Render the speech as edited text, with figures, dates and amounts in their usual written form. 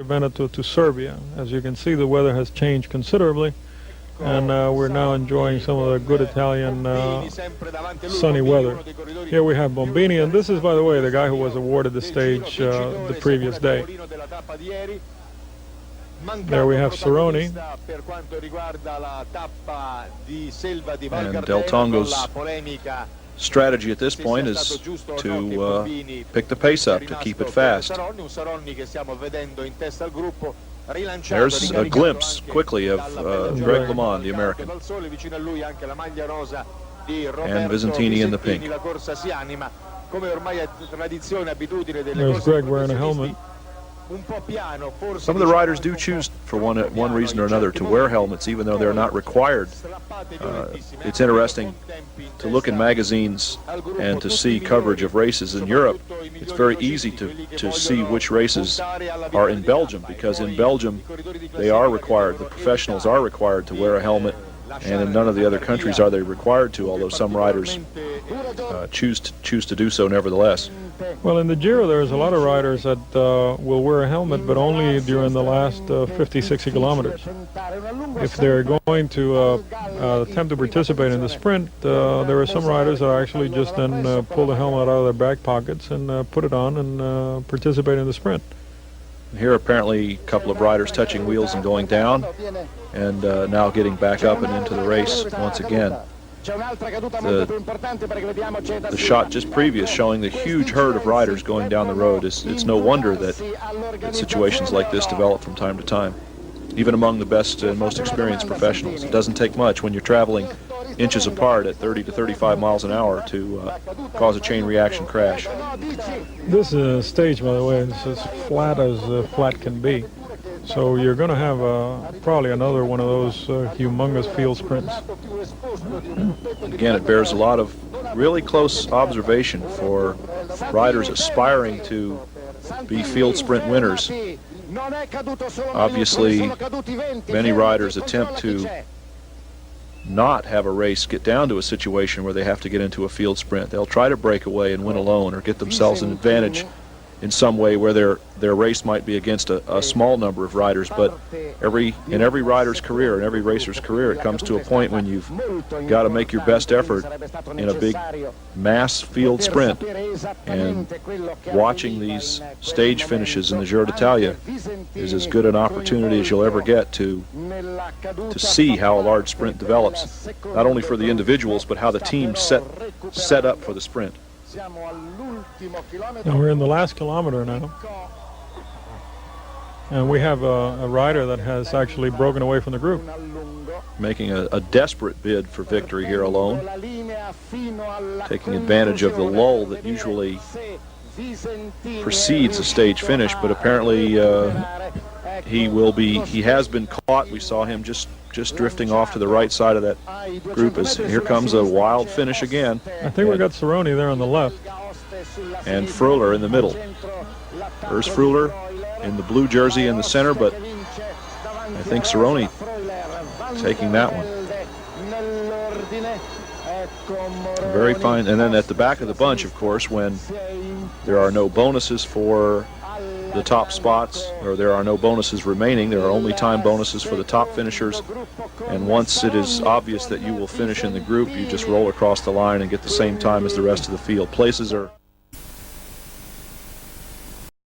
Veneto to Cervia. As you can see, the weather has changed considerably, and we're now enjoying some of the good Italian sunny weather. Here we have Bombini, and this is, by the way, the guy who was awarded the stage the previous day. There we have Cerrone. And Del Tongo's strategy at this point is to pick the pace up, to keep it fast. There's a glimpse quickly of Greg LeMond, the American, and Visentini in the pink. There's Greg wearing a helmet. Some of the riders do choose, for one reason or another, to wear helmets, even though they're not required. It's interesting to look in magazines and to see coverage of races in Europe. It's very easy to see which races are in Belgium, because in Belgium they are required, the professionals are required to wear a helmet, and in none of the other countries are they required to, although some riders choose to do so nevertheless. Well, in the Giro there's a lot of riders that will wear a helmet, but only during the last 50, 60 kilometers. If they're going to attempt to participate in the sprint, there are some riders that actually just then pull the helmet out of their back pockets and put it on and participate in the sprint. Here apparently a couple of riders touching wheels and going down, and now getting back up and into the race once again. The shot just previous showing the huge herd of riders going down the road. It's no wonder that situations like this develop from time to time, even among the best and most experienced professionals. It doesn't take much when you're traveling inches apart at 30 to 35 miles an hour to cause a chain reaction crash. This stage, by the way, is as flat can be. So you're going to have probably another one of those humongous field sprints. Again, it bears a lot of really close observation for riders aspiring to be field sprint winners. Obviously, many riders attempt to not have a race get down to a situation where they have to get into a field sprint. They'll try to break away and win alone, or get themselves an advantage in some way where their race might be against a small number of riders. But in every rider's career, in every racer's career, it comes to a point when you've got to make your best effort in a big mass field sprint. And watching these stage finishes in the Giro d'Italia is as good an opportunity as you'll ever get to see how a large sprint develops, not only for the individuals but how the team set up for the sprint. And we're in the last kilometer now, and we have a rider that has actually broken away from the group, making a desperate bid for victory here alone, taking advantage of the lull that usually precedes a stage finish. But apparently he has been caught. We saw him just drifting off to the right side of that group. As here comes a wild finish again. I think we got Cerrone there on the left, and Freuler in the middle. There's Freuler in the blue jersey in the center, but I think Cerrone taking that one. Very fine. And then at the back of the bunch, of course, when there are no bonuses for the top spots, or there are no bonuses remaining, there are only time bonuses for the top finishers, and once it is obvious that you will finish in the group, you just roll across the line and get the same time as the rest of the field. Places are